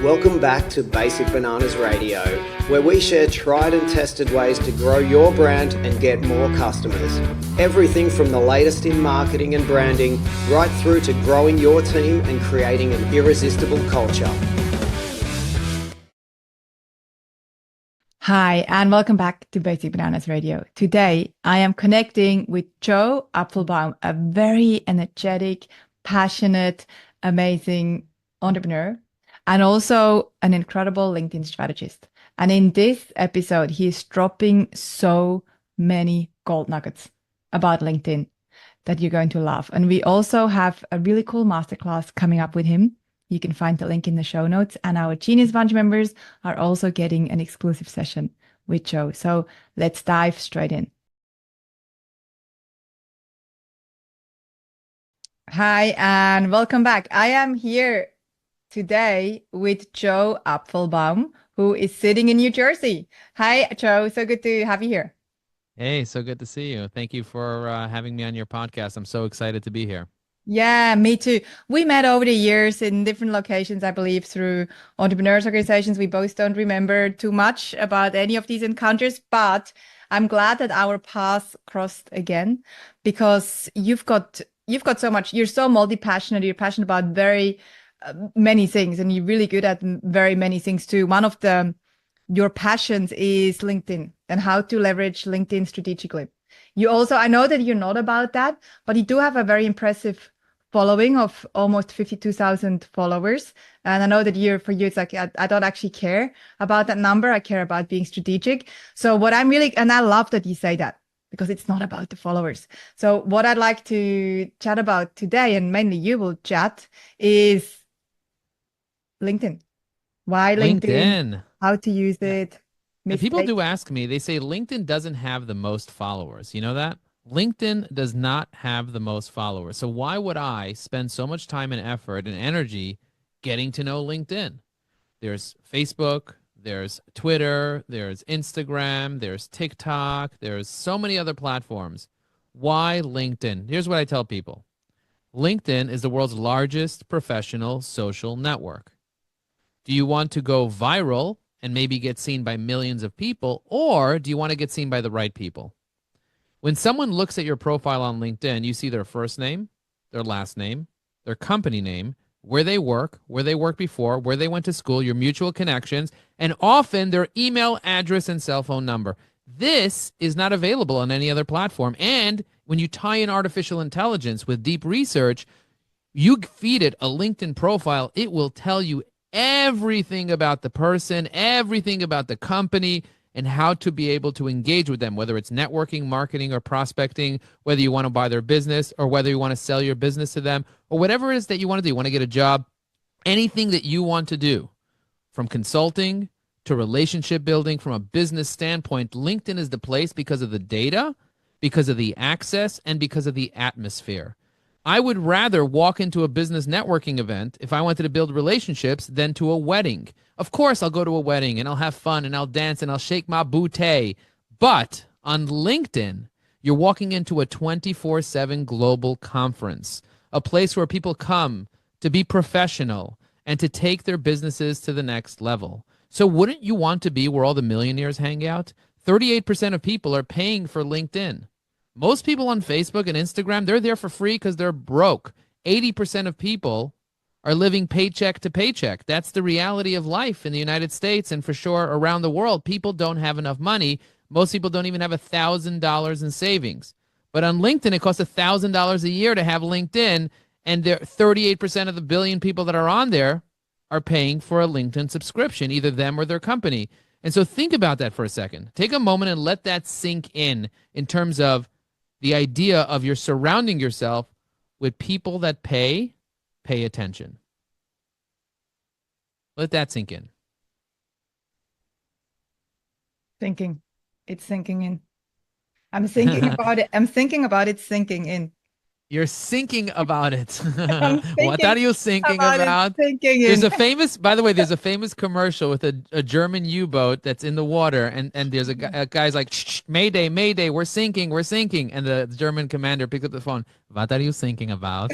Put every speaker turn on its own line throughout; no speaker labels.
Welcome back to Basic Bananas Radio, where we share tried and tested ways to grow your brand and get more customers. Everything from the latest in marketing and branding, right through to growing your team and creating an irresistible culture.
Hi, and welcome back to Basic Bananas Radio. Today, I am connecting with Joe Apfelbaum, a very energetic, passionate, amazing entrepreneur, and also an incredible LinkedIn strategist. And in this episode, he is dropping so many gold nuggets about LinkedIn that you're going to love. And we also have a really cool masterclass coming up with him. You can find the link in the show notes. And our Genius Bunch members are also getting an exclusive session with Joe. So let's dive straight in. Hi, and welcome back. I am here today with Joe Apfelbaum, who is sitting in New Jersey. Hi, Joe. So good to have you here.
Hey, so good to see you. Thank you for having me on your podcast. I'm so excited to be here.
Yeah, me too. We met over the years in different locations, I believe, through entrepreneurs organizations. We both don't remember too much about any of these encounters, but I'm glad that our paths crossed again because you've got so much. You're so multi-passionate. You're passionate about very many things, and you're really good at very many things too. One of your passions is LinkedIn and how to leverage LinkedIn strategically. You also, I know that you're not about that, but you do have a very impressive following of almost 52,000 followers. And I know that for you, it's like, I don't actually care about that number. I care about being strategic. So and I love that you say that because it's not about the followers. So what I'd like to chat about today, and mainly you will chat, is LinkedIn. Why LinkedIn? How to use it.
And people do ask me, they say LinkedIn doesn't have the most followers. You know that? LinkedIn does not have the most followers. So why would I spend so much time and effort and energy getting to know LinkedIn? There's Facebook, there's Twitter, there's Instagram, there's TikTok, there's so many other platforms. Why LinkedIn? Here's what I tell people. LinkedIn is the world's largest professional social network. Do you want to go viral and maybe get seen by millions of people, or do you want to get seen by the right people? When someone looks at your profile on LinkedIn, you see their first name, their last name, their company name, where they worked before, where they went to school, your mutual connections, and often their email address and cell phone number. This is not available on any other platform. And when you tie in artificial intelligence with deep research, you feed it a LinkedIn profile, it will tell you everything about the person, everything about the company, and how to be able to engage with them, whether it's networking, marketing, or prospecting, whether you want to buy their business or whether you want to sell your business to them, or whatever it is that you want to do. You want to get a job, anything that you want to do, from consulting to relationship building, from a business standpoint, LinkedIn is the place because of the data, because of the access, and because of the atmosphere. I would rather walk into a business networking event if I wanted to build relationships than to a wedding. Of course, I'll go to a wedding and I'll have fun and I'll dance and I'll shake my booty. But on LinkedIn, you're walking into a 24/7 global conference, a place where people come to be professional and to take their businesses to the next level. So wouldn't you want to be where all the millionaires hang out? 38% of people are paying for LinkedIn. Most people on Facebook and Instagram, they're there for free because they're broke. 80% of people are living paycheck to paycheck. That's the reality of life in the United States and for sure around the world. People don't have enough money. Most people don't even have $1,000 in savings. But on LinkedIn, it costs $1,000 a year to have LinkedIn, and 38% of the billion people that are on there are paying for a LinkedIn subscription, either them or their company. And so think about that for a second. Take a moment and let that sink in terms of the idea of you're surrounding yourself with people that pay attention. Let that sink in.
It's sinking in. I'm thinking about it. I'm thinking about it sinking in.
You're thinking about it. What are you thinking about?
There's
a famous commercial with a German U-boat that's in the water, and there's a guy's like, shh, Mayday, Mayday, we're sinking. And the German commander picks up the phone. What are you thinking about?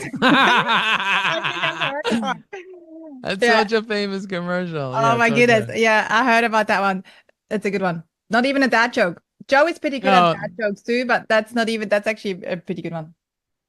That's
Yeah.
such a famous commercial.
Oh
Yeah,
my
so
goodness.
good.
Yeah, I heard about that one. It's a good one. Not even a dad joke. Joe is pretty good at
No,
dad jokes too, but that's actually a pretty good one.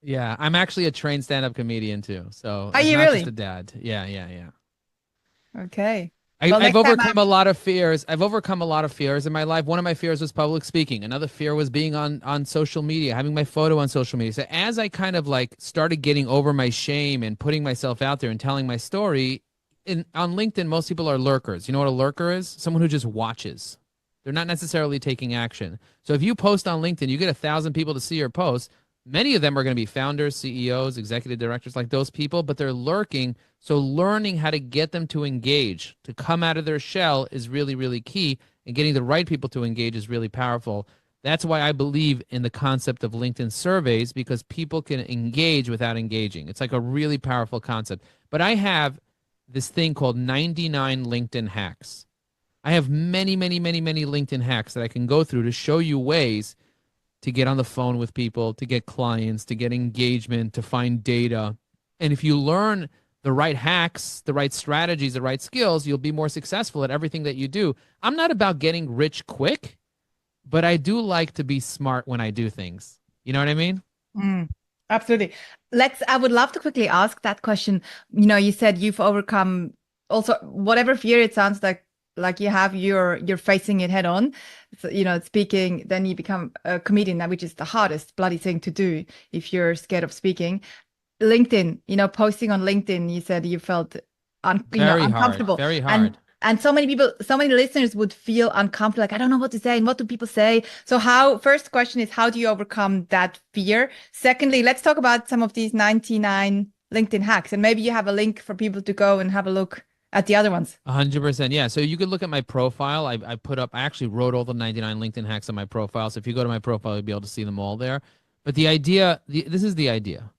yeah, I'm actually a trained stand-up comedian too. So
Are
it's
you
not just a
really?
dad. Yeah, yeah, yeah.
Okay.
I,
Well,
I've
next time
overcome a lot of fears. I've overcome a lot of fears in my life. One of my fears was public speaking. Another fear was being on social media, having my photo on social media. So as I kind of like started getting over my shame and putting myself out there and telling my story, on LinkedIn, most people are lurkers. You know what a lurker is? Someone who just watches. They're not necessarily taking action. So if you post on LinkedIn, you get 1,000 people to see your post. Many of them are going to be founders, CEOs, executive directors, like those people, but they're lurking. So learning how to get them to engage, to come out of their shell is really, really key. And getting the right people to engage is really powerful. That's why I believe in the concept of LinkedIn surveys, because people can engage without engaging. It's like a really powerful concept. But I have this thing called 99 LinkedIn hacks. I have many, many, many, many LinkedIn hacks that I can go through to show you ways to get on the phone with people, to get clients, to get engagement, to find data. And if you learn the right hacks, the right strategies, the right skills, you'll be more successful at everything that you do. I'm not about getting rich quick, but I do like to be smart when I do things. You know what I mean?
Mm, absolutely. I would love to quickly ask that question. You know, you said you've overcome also whatever fear it sounds like you have, you're facing it head on. So, you know, speaking, then you become a comedian, which is the hardest bloody thing to do if you're scared of speaking. LinkedIn, you know, posting on LinkedIn, you said you felt
Very hard,
uncomfortable.
very
And
hard.
and so many people, so many listeners would feel uncomfortable, like I don't know what to say and what do people say. So first question is how do you overcome that fear? Secondly, let's talk about some of these 99 LinkedIn hacks. And maybe you have a link for people to go and have a look at the other ones.
100%. Yeah. So you could look at my profile. I put up, I actually wrote all the 99 LinkedIn hacks on my profile. So if you go to my profile, you'll be able to see them all there. But the idea, this is the idea.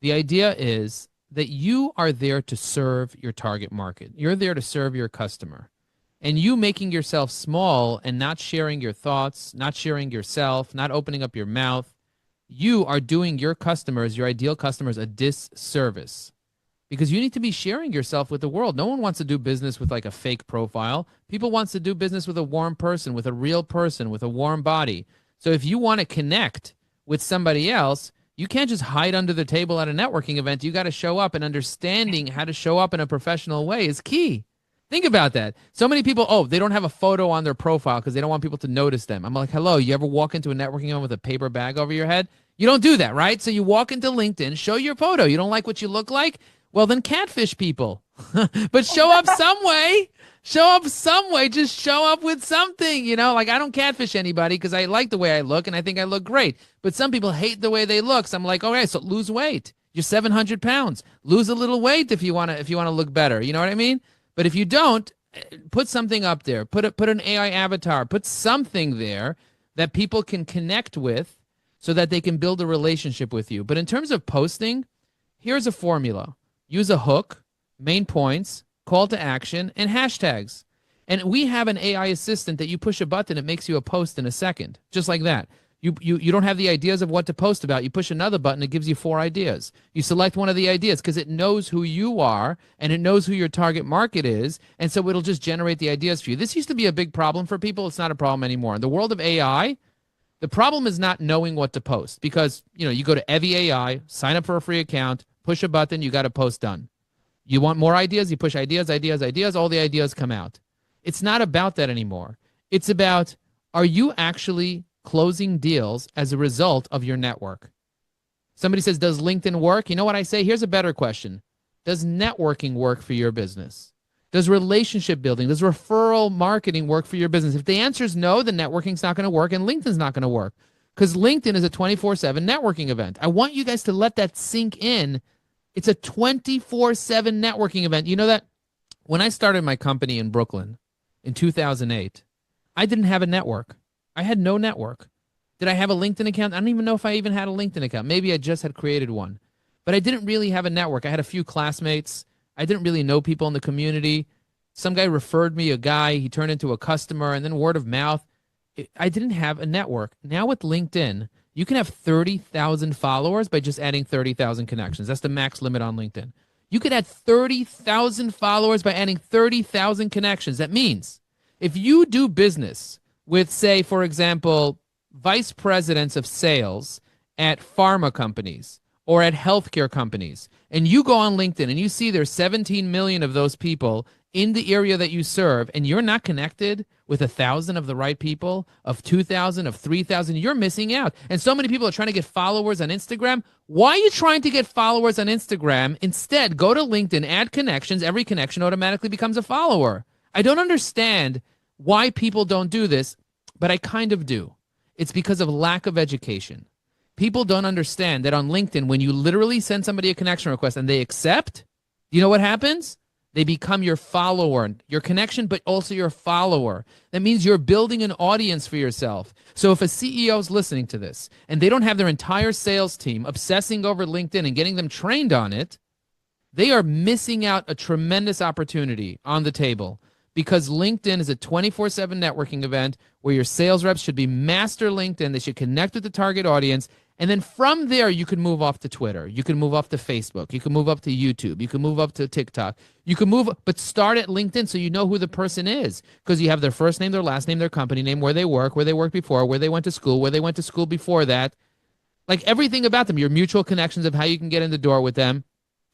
The idea is that you are there to serve your target market. You're there to serve your customer. And you making yourself small and not sharing your thoughts, not sharing yourself, not opening up your mouth, you are doing your customers, your ideal customers, a disservice because you need to be sharing yourself with the world. No one wants to do business with like a fake profile. People wants to do business with a warm person, with a real person, with a warm body. So if you want to connect with somebody else, you can't just hide under the table at a networking event. You got to show up, and understanding how to show up in a professional way is key. Think about that. So many people, oh, they don't have a photo on their profile because they don't want people to notice them. I'm like, hello, you ever walk into a networking event with a paper bag over your head? You don't do that, right? So you walk into LinkedIn, show your photo. You don't like what you look like? Well, then catfish people. But show up some way. Show up some way. Just show up with something, you know? Like I don't catfish anybody because I like the way I look and I think I look great. But some people hate the way they look. So I'm like, okay, so lose weight. You're 700 pounds. Lose a little weight if you want to look better. You know what I mean? But if you don't, put something up there. Put an AI avatar. Put something there that people can connect with so that they can build a relationship with you. But in terms of posting, here's a formula. Use a hook, main points, call to action, and hashtags. And we have an AI assistant that you push a button, it makes you a post in a second, just like that. You don't have the ideas of what to post about. You push another button, it gives you 4 ideas. You select one of the ideas because it knows who you are and it knows who your target market is. And so it'll just generate the ideas for you. This used to be a big problem for people. It's not a problem anymore. In the world of AI, the problem is not knowing what to post because, you go to Evie AI, sign up for a free account, push a button, you got a post done. You want more ideas, you push ideas, all the ideas come out. It's not about that anymore. It's about, are you actually closing deals as a result of your network? Somebody says, does LinkedIn work? You know what I say? Here's a better question. Does networking work for your business? Does relationship building, does referral marketing work for your business? If the answer is no, then networking's not going to work and LinkedIn's not going to work because LinkedIn is a 24/7 networking event. I want you guys to let that sink in. It's a 24/7 networking event. You know that when I started my company in Brooklyn in 2008, I didn't have a network. I had no network. Did I have a LinkedIn account? I don't even know if I even had a LinkedIn account. Maybe I just had created one. But I didn't really have a network. I had a few classmates. I didn't really know people in the community. Some guy referred me a guy. He turned into a customer, and then word of mouth. I didn't have a network. Now with LinkedIn, you can have 30,000 followers by just adding 30,000 connections. That's the max limit on LinkedIn. You could add 30,000 followers by adding 30,000 connections. That means if you do business with, say, for example, vice presidents of sales at pharma companies or at healthcare companies, and you go on LinkedIn and you see there's 17 million of those people in the area that you serve, and you're not connected with 1,000 of the right people, of 2,000, of 3,000, you're missing out. And so many people are trying to get followers on Instagram. Why are you trying to get followers on Instagram? Instead, go to LinkedIn, add connections. Every connection automatically becomes a follower. I don't understand why people don't do this, but I kind of do. It's because of lack of education. People don't understand that on LinkedIn, when you literally send somebody a connection request and they accept, you know what happens? They become your follower, your connection, but also your follower. That means you're building an audience for yourself. So if a CEO is listening to this and they don't have their entire sales team obsessing over LinkedIn and getting them trained on it, they are missing out a tremendous opportunity on the table, because LinkedIn is a 24/7 networking event where your sales reps should be master LinkedIn. They should connect with the target audience. And then from there, you can move off to Twitter. You can move off to Facebook. You can move up to YouTube. You can move up to TikTok. You can move, but start at LinkedIn so you know who the person is, because you have their first name, their last name, their company name, where they worked before, where they went to school before that. Like everything about them, your mutual connections of how you can get in the door with them.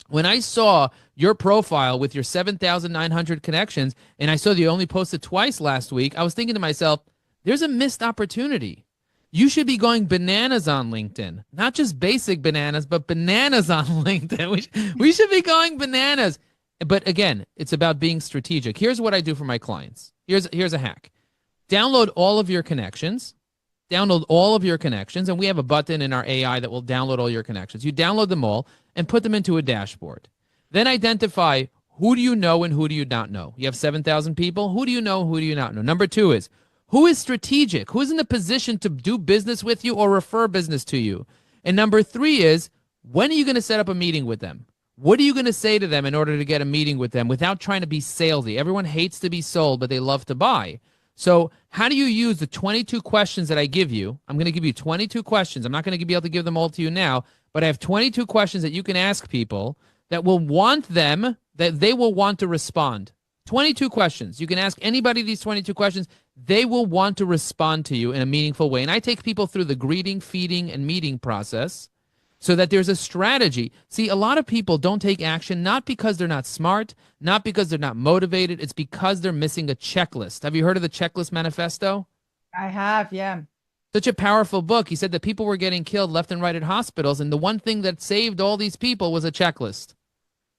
When I saw your profile with your 7,900 connections, and I saw that you only posted twice last week, I was thinking to myself, there's a missed opportunity. You should be going bananas on LinkedIn. Not just basic bananas, but bananas on LinkedIn. We should be going bananas. But again, it's about being strategic. Here's what I do for my clients. Here's a hack. Download all of your connections. Download all of your connections, and we have a button in our AI that will download all your connections. You download them all and put them into a dashboard. Then identify who do you know and who do you not know. You have 7,000 people. Who do you know? Who do you not know? Number 2 is, who is strategic? Who is in a position to do business with you or refer business to you? And number 3 is, when are you going to set up a meeting with them? What are you going to say to them in order to get a meeting with them without trying to be salesy? Everyone hates to be sold, but they love to buy. So how do you use the 22 questions that I give you? I'm going to give you 22 questions. I'm not going to be able to give them all to you now, but I have 22 questions that you can ask people that will want them, that they will want to respond. 22 questions. You can ask anybody these 22 questions. They will want to respond to you in a meaningful way. And I take people through the greeting, feeding, and meeting process so that there's a strategy. See, a lot of people don't take action, not because they're not smart, not because they're not motivated. It's because they're missing a checklist. Have you heard of the Checklist Manifesto?
I have, yeah.
Such a powerful book. He said that people were getting killed left and right at hospitals, and the one thing that saved all these people was a checklist,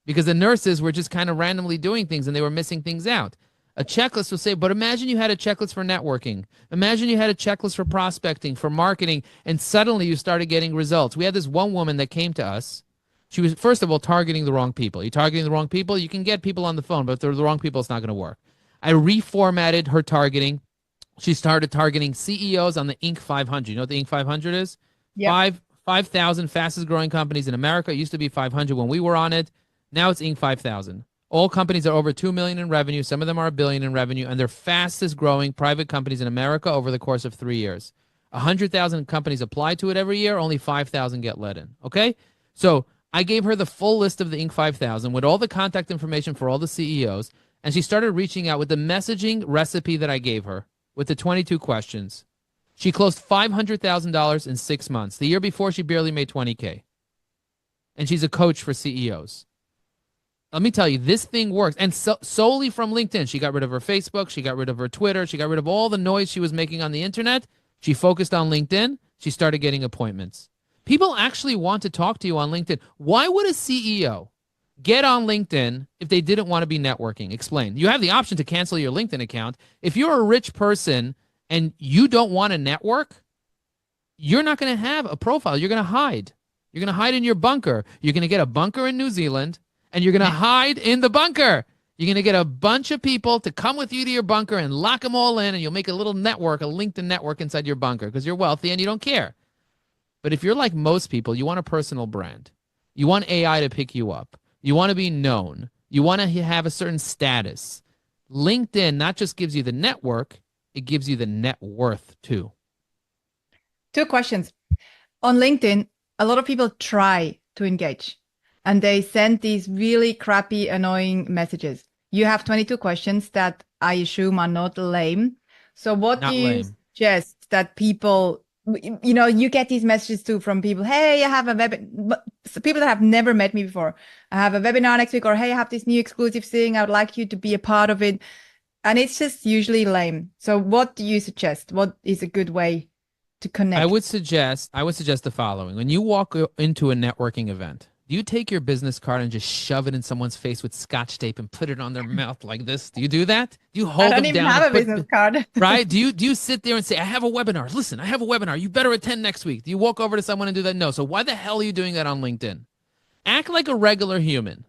because the nurses were just kind of randomly doing things and they were missing things out. A checklist will say, but imagine you had a checklist for networking. Imagine you had a checklist for prospecting, for marketing, and suddenly you started getting results. We had this one woman that came to us. She was, first of all, targeting the wrong people. You're targeting the wrong people, you can get people on the phone, but if they're the wrong people, it's not going to work. I reformatted her targeting. She started targeting CEOs on the Inc. 500. You know what the Inc. 500 is?
Yeah.
5,000 fastest growing companies in America. It used to be 500 when we were on it. Now it's Inc. 5,000. All companies are over 2 million in revenue. Some of them are $1 billion in revenue, and they're fastest growing private companies in America over the course of 3 years. 100,000 companies apply to it every year. Only 5,000 get let in. Okay? So I gave her the full list of the Inc. 5,000 with all the contact information for all the CEOs, and she started reaching out with the messaging recipe that I gave her with the 22 questions. She closed $500,000 in 6 months. The year before, she barely made $20K. And she's a coach for CEOs. Let me tell you, this thing works. And solely from LinkedIn. She got rid of her Facebook. She got rid of her Twitter. She got rid of all the noise she was making on the internet. She focused on LinkedIn. She started getting appointments. People actually want to talk to you on LinkedIn. Why would a CEO get on LinkedIn if they didn't want to be networking? Explain. You have the option to cancel your LinkedIn account. If you're a rich person and you don't want to network, you're not going to have a profile. You're going to hide. You're going to hide in your bunker. You're going to get a bunker in New Zealand, and you're going to hide in the bunker. You're going to get a bunch of people to come with you to your bunker and lock them all in, and you'll make a little network, a LinkedIn network inside your bunker because you're wealthy and you don't care. But if you're like most people, you want a personal brand. You want AI to pick you up. You want to be known. You want to have a certain status. LinkedIn not just gives you the network, it gives you the net worth too.
2 questions. On LinkedIn, a lot of people try to engage. and they send these really crappy, annoying messages. You have 22 questions that I assume are not lame. So what do
Not
you
lame.
suggest that people, you get these messages too from people, hey, I have a people that have never met me before. I have a webinar next week, or hey, I have this new exclusive thing. I would like you to be a part of it. And it's just usually lame. So what do you suggest? What is a good way to connect?
I would suggest the following. When you walk into a networking event, do you take your business card and just shove it in someone's face with scotch tape and put it on their mouth like this? Do you do that? Do you hold
I don't
them
even
down
have
and
a business card.
right? Do you sit there and say, I have a webinar. Listen, I have a webinar. You better attend next week. Do you walk over to someone and do that? No. So why the hell are you doing that on LinkedIn? Act like a regular human.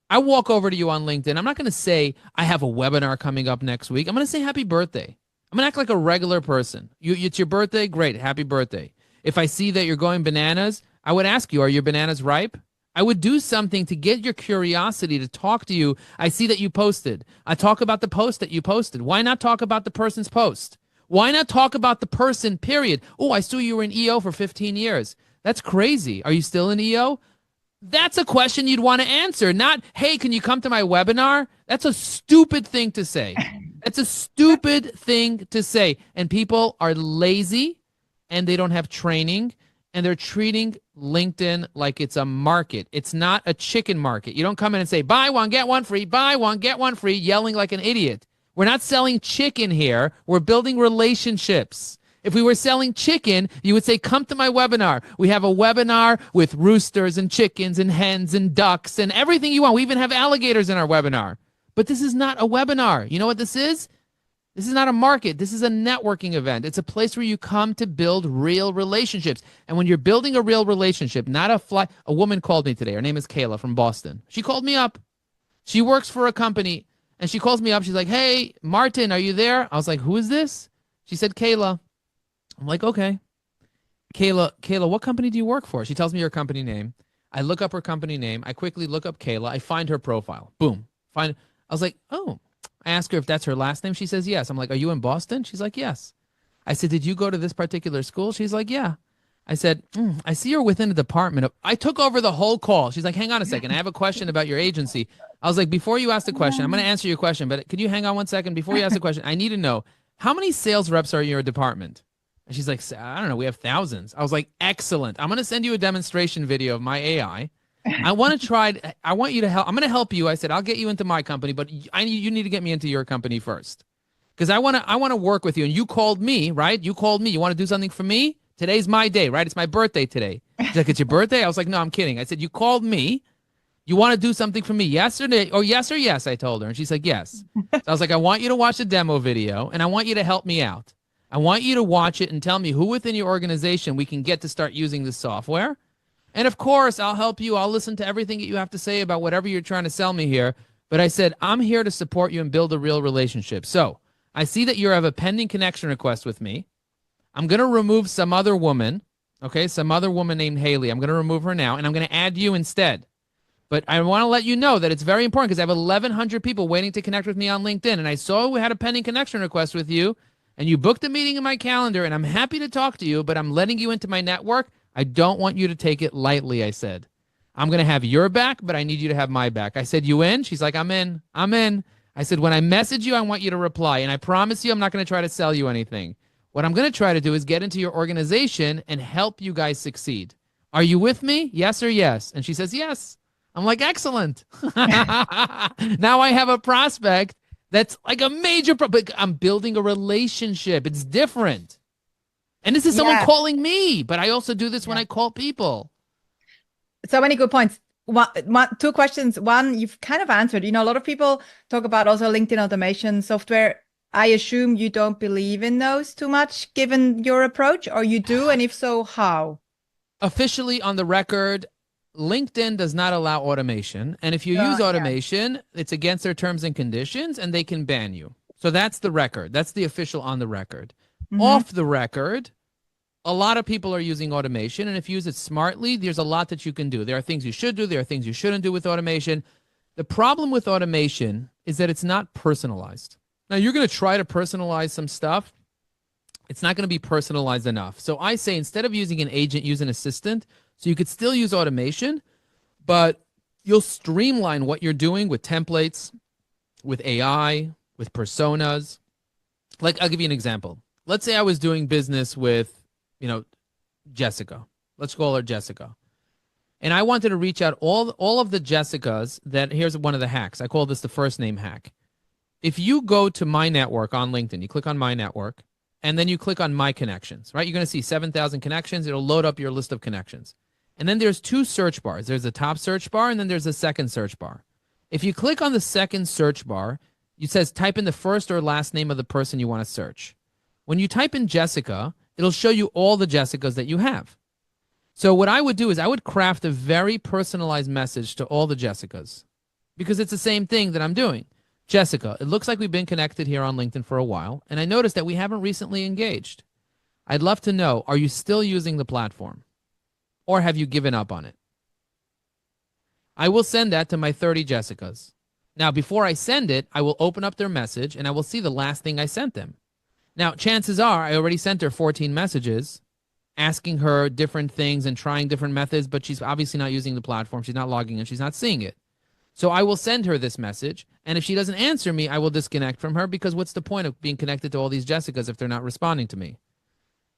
I walk over to you on LinkedIn. I'm not going to say I have a webinar coming up next week. I'm going to say happy birthday. I'm going to act like a regular person. It's your birthday? Great. Happy birthday. If I see that you're going bananas, I would ask you, are your bananas ripe? I would do something to get your curiosity to talk to you. I see that you posted. I talk about the post that you posted. Why not talk about the person's post? Why not talk about the person, period? Oh, I saw you were in EO for 15 years. That's crazy. Are you still in EO? That's a question you'd want to answer, not, hey, can you come to my webinar? That's a stupid thing to say. That's a stupid thing to say. And people are lazy and they don't have training and they're treating LinkedIn like it's a market. It's not a chicken market. You don't come in and say, buy one, get one free, buy one, get one free, yelling like an idiot. We're not selling chicken here. We're building relationships. If we were selling chicken, you would say, come to my webinar. We have a webinar with roosters and chickens and hens and ducks and everything you want. We even have alligators in our webinar. But this is not a webinar. You know what this is? This is not a market. This is a networking event. It's a place where you come to build real relationships. And when you're building a real relationship, not a woman called me today. Her name is Kayla from Boston. She called me up. She works for a company and she calls me up. She's like, hey, Martin, are you there? I was like, who is this? She said, Kayla. I'm like, okay. Kayla, what company do you work for? She tells me her company name. I look up her company name. I quickly look up Kayla. I find her profile. Boom. I was like, oh. I ask her if that's her last name. She says, yes. I'm like, are you in Boston? She's like, yes. I said, did you go to this particular school? She's like, yeah. I said, I see you're within a department. I took over the whole call. She's like, hang on a second. I have a question about your agency. I was like, before you ask the question, I'm going to answer your question, but could you hang on 1 second? Before you ask the question, I need to know, how many sales reps are in your department? And she's like, I don't know. We have thousands. I was like, excellent. I'm going to send you a demonstration video of my AI. I want you to help. I'm going to help you. I said, I'll get you into my company, but you need to get me into your company first. Because I want to work with you. And you called me, right? You called me. You want to do something for me? Today's my day, right? It's my birthday today. She's like, it's your birthday? I was like, no, I'm kidding. I said, you called me. You want to do something for me yesterday? Or yes, I told her. And she's like, yes. So I was like, I want you to watch the demo video and I want you to help me out. I want you to watch it and tell me who within your organization we can get to start using this software. And of course, I'll help you. I'll listen to everything that you have to say about whatever you're trying to sell me here. But I said, I'm here to support you and build a real relationship. So I see that you have a pending connection request with me. I'm going to remove some other woman, okay, some other woman named Haley. I'm going to remove her now, and I'm going to add you instead. But I want to let you know that it's very important because I have 1,100 people waiting to connect with me on LinkedIn. And I saw we had a pending connection request with you. And you booked a meeting in my calendar, and I'm happy to talk to you, but I'm letting you into my network. I don't want you to take it lightly, I said. I'm going to have your back, but I need you to have my back. I said, you in? She's like, I'm in. I'm in. I said, when I message you, I want you to reply. And I promise you, I'm not going to try to sell you anything. What I'm going to try to do is get into your organization and help you guys succeed. Are you with me? Yes or yes? And she says, yes. I'm like, excellent. Now I have a prospect. That's like a major problem. I'm building a relationship. It's different. And this is someone calling me, but I also do this when I call people.
So many good points. Two questions. One, you've kind of answered. A lot of people talk about also LinkedIn automation software. I assume you don't believe in those too much, given your approach, or you do? And if so, how?
Officially on the record, LinkedIn does not allow automation. And if you use automation, it's against their terms and conditions and they can ban you. So that's the record. That's the official on the record. Mm-hmm. Off the record, a lot of people are using automation. And if you use it smartly, there's a lot that you can do. There are things you should do. There are things you shouldn't do with automation. The problem with automation is that it's not personalized. Now, you're going to try to personalize some stuff. It's not going to be personalized enough. So I say instead of using an agent, use an assistant. So you could still use automation, but you'll streamline what you're doing with templates, with AI, with personas. Like, I'll give you an example. Let's say I was doing business with, Jessica. Let's call her Jessica. And I wanted to reach out all of the Jessicas here's one of the hacks. I call this the first name hack. If you go to My Network on LinkedIn, you click on My Network, and then you click on My Connections, right? You're going to see 7,000 connections. It'll load up your list of connections. And then there's two search bars. There's a top search bar, and then there's a second search bar. If you click on the second search bar, it says type in the first or last name of the person you want to search. When you type in Jessica, it'll show you all the Jessicas that you have. So what I would do is I would craft a very personalized message to all the Jessicas, because it's the same thing that I'm doing. Jessica, it looks like we've been connected here on LinkedIn for a while, and I noticed that we haven't recently engaged. I'd love to know, are you still using the platform, or have you given up on it? I will send that to my 30 Jessicas. Now, before I send it, I will open up their message, and I will see the last thing I sent them. Now, chances are I already sent her 14 messages asking her different things and trying different methods, but she's obviously not using the platform. She's not logging in. She's not seeing it. So I will send her this message, and if she doesn't answer me, I will disconnect from her, because what's the point of being connected to all these Jessicas if they're not responding to me?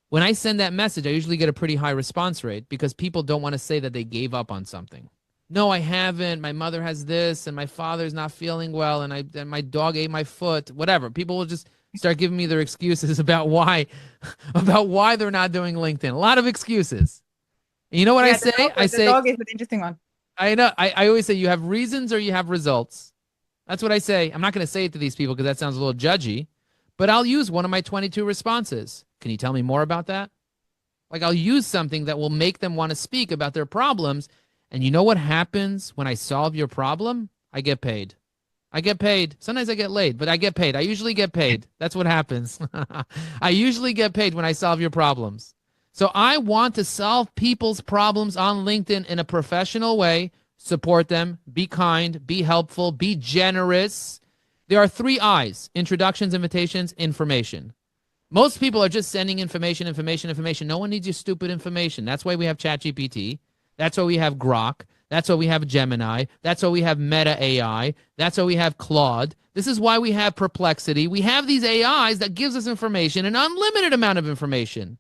When I send that message, I usually get a pretty high response rate, because people don't want to say that they gave up on something. No, I haven't. My mother has this, and my father's not feeling well, and my dog ate my foot, whatever. People will just start giving me their excuses about why they're not doing LinkedIn. A lot of excuses. And you know what I say?
The dog is an interesting one.
I know. I always say you have reasons or you have results. That's what I say. I'm not going to say it to these people because that sounds a little judgy, but I'll use one of my 22 responses. Can you tell me more about that? Like, I'll use something that will make them want to speak about their problems. And you know what happens when I solve your problem? I get paid. I get paid. Sometimes I get laid, but I get paid. I usually get paid. That's what happens. I usually get paid when I solve your problems. So I want to solve people's problems on LinkedIn in a professional way, support them, be kind, be helpful, be generous. There are 3 I's: introductions, invitations, information. Most people are just sending information. No one needs your stupid information. That's why we have ChatGPT. That's why we have Grok. That's why we have Gemini. That's why we have Meta AI. That's why we have Claude. This is why we have Perplexity. We have these AIs that gives us information, an unlimited amount of information.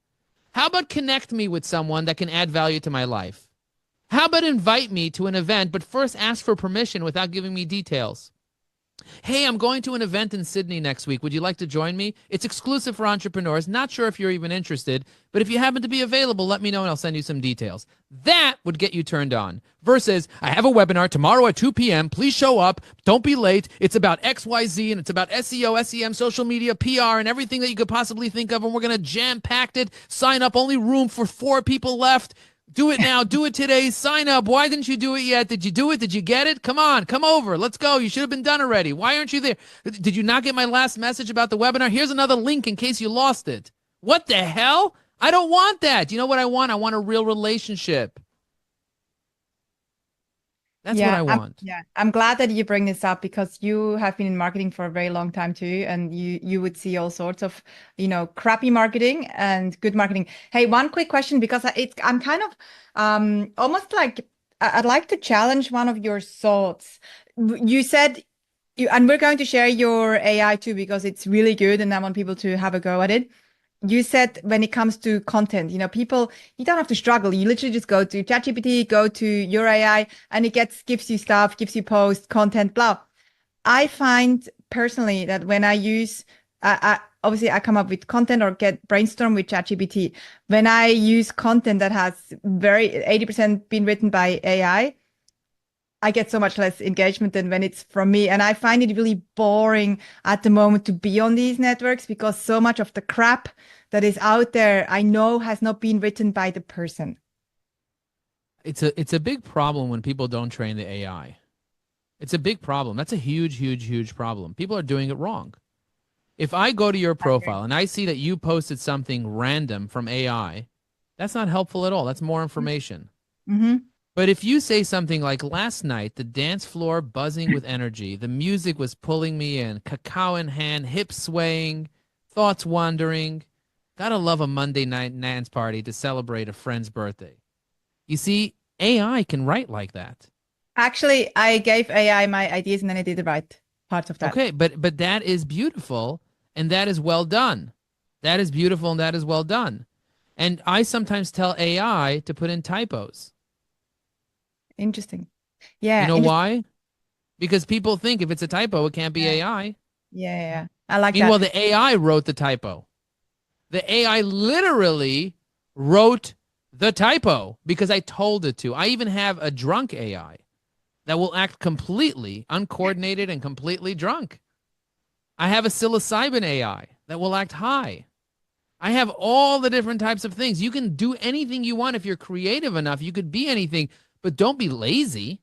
How about connect me with someone that can add value to my life? How about invite me to an event, but first ask for permission without giving me details? Hey, I'm going to an event in Sydney next week. Would you like to join me? It's exclusive for entrepreneurs. Not sure if you're even interested, but if you happen to be available, let me know and I'll send you some details. That would get you turned on. Versus, I have a webinar tomorrow at 2 p.m. Please show up. Don't be late. It's about XYZ, and it's about SEO, SEM, social media, PR, and everything that you could possibly think of, and we're going to jam-packed it. Sign up. Only room for 4 people left. Do it now. Do it today. Sign up. Why didn't you do it yet? Did you do it? Did you get it? Come on. Come over. Let's go. You should have been done already. Why aren't you there? Did you not get my last message about the webinar? Here's another link in case you lost it. What the hell? I don't want that. You know what I want? I want a real relationship. That's what I want.
I'm glad that you bring this up, because you have been in marketing for a very long time too, and you would see all sorts of, crappy marketing and good marketing. Hey, one quick question, because I'm kind of almost like I'd like to challenge one of your thoughts. You said and we're going to share your AI too, because it's really good, and I want people to have a go at it. You said when it comes to content, people, you don't have to struggle. You literally just go to ChatGPT, go to your AI, and it gives you stuff, gives you posts, content, blah. I find personally that when I use, obviously I come up with content or get brainstorm with ChatGPT. When I use content that has 80% been written by AI, I get so much less engagement than when it's from me. And I find it really boring at the moment to be on these networks, because so much of the crap that is out there, I know, has not been written by the person.
It's a big problem when people don't train the AI. It's a big problem. That's a huge, huge, huge problem. People are doing it wrong. If I go to your profile and I see that you posted something random from AI, that's not helpful at all. That's more information.
Mm-hmm.
But if you say something like, last night, the dance floor buzzing with energy, the music was pulling me in, cacao in hand, hips swaying, thoughts wandering, gotta love a Monday night dance party to celebrate a friend's birthday. You see, AI can write like that.
Actually, I gave AI my ideas and then I did the right parts of that.
Okay, but that is beautiful and that is well done. That is beautiful and that is well done. And I sometimes tell AI to put in typos.
Interesting.
You
Yeah,
know
interesting.
why? Because people think if it's a typo, it can't be
Yeah,
AI.
yeah, yeah. I like that.
Meanwhile, the AI wrote the typo. The AI literally wrote the typo because I told it to. I even have a drunk AI that will act completely uncoordinated and completely drunk. I have a psilocybin AI that will act high. I have all the different types of things. You can do anything you want if you're creative enough. You could be anything, but don't be lazy.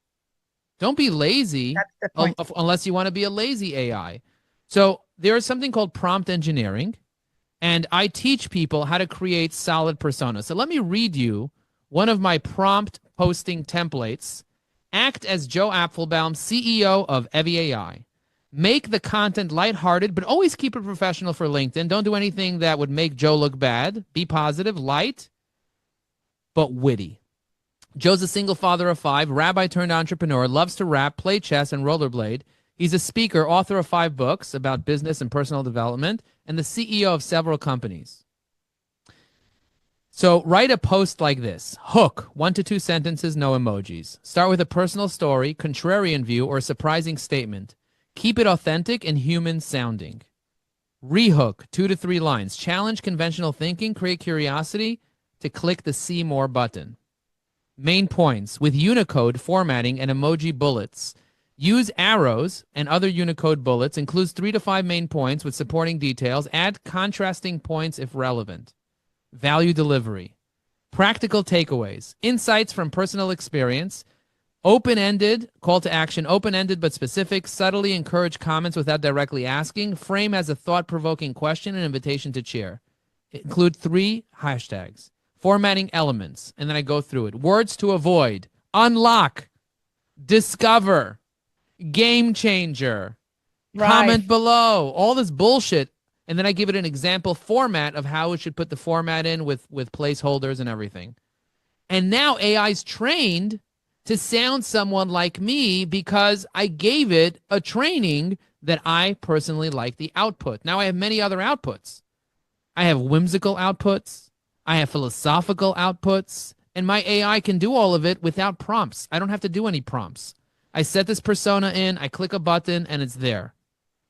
Don't be lazy
That's the point.
unless you want to be a lazy AI. So there is something called prompt engineering, and I teach people how to create solid personas. So let me read you one of my prompt posting templates. Act as Joe Apfelbaum, CEO of Evie AI. Make the content lighthearted, but always keep it professional for LinkedIn. Don't do anything that would make Joe look bad. Be positive, light, but witty. Joe's a single father of 5, rabbi turned entrepreneur, loves to rap, play chess, and rollerblade. He's a speaker, author of 5 books about business and personal development, and the CEO of several companies. So write a post like this. Hook, 1 to 2 sentences, no emojis. Start with a personal story, contrarian view, or a surprising statement. Keep it authentic and human sounding. Rehook, 2 to 3 lines. Challenge conventional thinking, create curiosity to click the see more button. Main points with Unicode formatting and emoji bullets. Use arrows and other Unicode bullets. Includes 3 to 5 main points with supporting details. Add contrasting points if relevant. Value delivery. Practical takeaways. Insights from personal experience. Open-ended, call to action, open-ended but specific. Subtly encourage comments without directly asking. Frame as a thought-provoking question and invitation to cheer. Include 3 hashtags. Formatting elements, and then I go through it. Words to avoid. Unlock. Discover. Game changer.
Right.
Comment below. All this bullshit. And then I give it an example format of how it should put the format in with placeholders and everything. And now AI's trained to sound someone like me because I gave it a training that I personally like the output. Now I have many other outputs. I have whimsical outputs. I have philosophical outputs. And my AI can do all of it without prompts. I don't have to do any prompts. I set this persona in, I click a button, and it's there.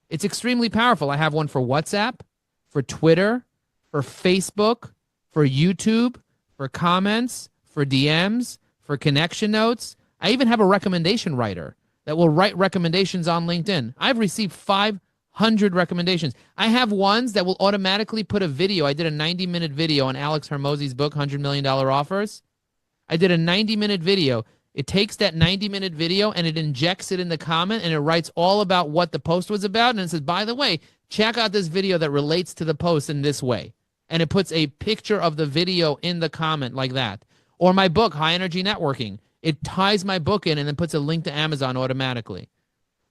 It's extremely powerful. I have one for WhatsApp, for Twitter, for Facebook, for YouTube, for comments, for DMs, for connection notes. I even have a recommendation writer that will write recommendations on LinkedIn. I've received 500 recommendations. I have ones that will automatically put a video. I did a 90-minute video on Alex Hormozy's book, $100 Million Offers. I did a 90-minute video. It takes that 90-minute video and it injects it in the comment and it writes all about what the post was about. And it says, by the way, check out this video that relates to the post in this way. And it puts a picture of the video in the comment like that. Or my book, High Energy Networking. It ties my book in and then puts a link to Amazon automatically.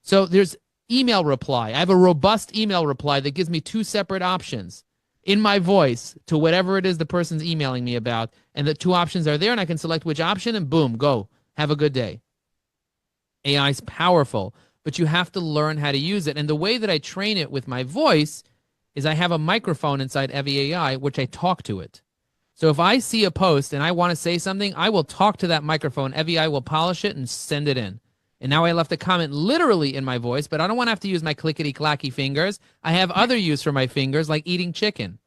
So there's email reply. I have a robust email reply that gives me 2 separate options in my voice to whatever it is the person's emailing me about. And the 2 options are there and I can select which option and boom, go. Have a good day. AI is powerful, but you have to learn how to use it. And the way that I train it with my voice is I have a microphone inside Evie AI, which I talk to it. So if I see a post and I want to say something, I will talk to that microphone. Evie AI will polish it and send it in. And now I left a comment literally in my voice, but I don't want to have to use my clickety-clacky fingers. I have other use for my fingers, like eating chicken.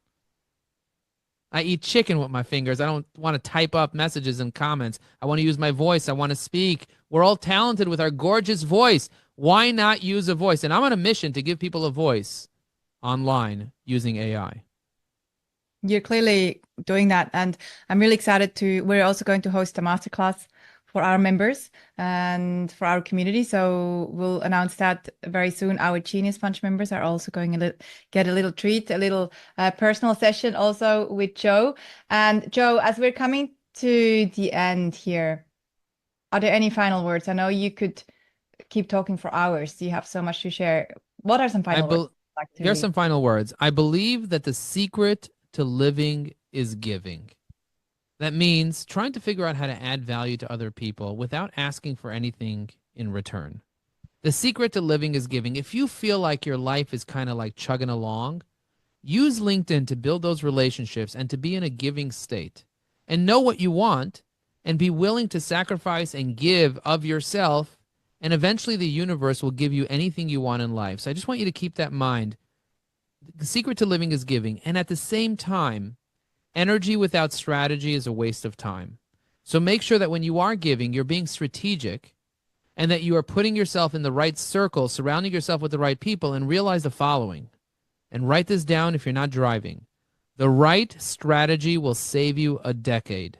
I eat chicken with my fingers. I don't want to type up messages and comments. I want to use my voice. I want to speak. We're all talented with our gorgeous voice. Why not use a voice? And I'm on a mission to give people a voice online using AI.
You're clearly doing that. And I'm really excited we're also going to host a masterclass for our members and for our community. So we'll announce that very soon. Our Genius Punch members are also going to get a little treat, a little personal session also with Joe. And Joe, as we're coming to the end here, are there any final words? I know you could keep talking for hours. You have so much to share. What are some final words?
Here's some final words. I believe that the secret to living is giving. That means trying to figure out how to add value to other people without asking for anything in return. The secret to living is giving. If you feel like your life is kind of like chugging along, use LinkedIn to build those relationships and to be in a giving state. And know what you want and be willing to sacrifice and give of yourself, and eventually the universe will give you anything you want in life. So I just want you to keep that in mind. The secret to living is giving. And at the same time, energy without strategy is a waste of time. So make sure that when you are giving, you're being strategic and that you are putting yourself in the right circle, surrounding yourself with the right people, and realize the following. And write this down if you're not driving. The right strategy will save you a decade.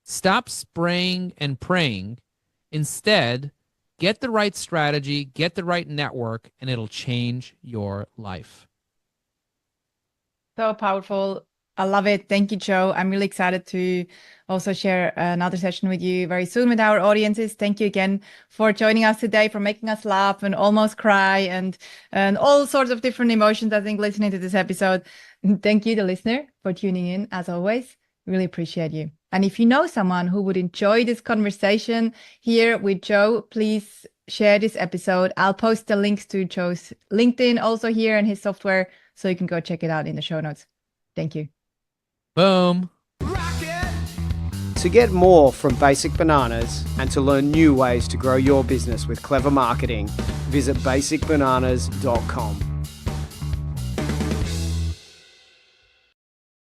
Stop spraying and praying. Instead, get the right strategy, get the right network, and it'll change your life.
So powerful. I love it. Thank you, Joe. I'm really excited to also share another session with you very soon with our audiences. Thank you again for joining us today, for making us laugh and almost cry and all sorts of different emotions, I think, listening to this episode. Thank you, the listener, for tuning in, as always. Really appreciate you. And if you know someone who would enjoy this conversation here with Joe, please share this episode. I'll post the links to Joe's LinkedIn also here and his software, so you can go check it out in the show notes. Thank you.
Boom.
To get more from Basic Bananas and to learn new ways to grow your business with clever marketing, visit basicbananas.com.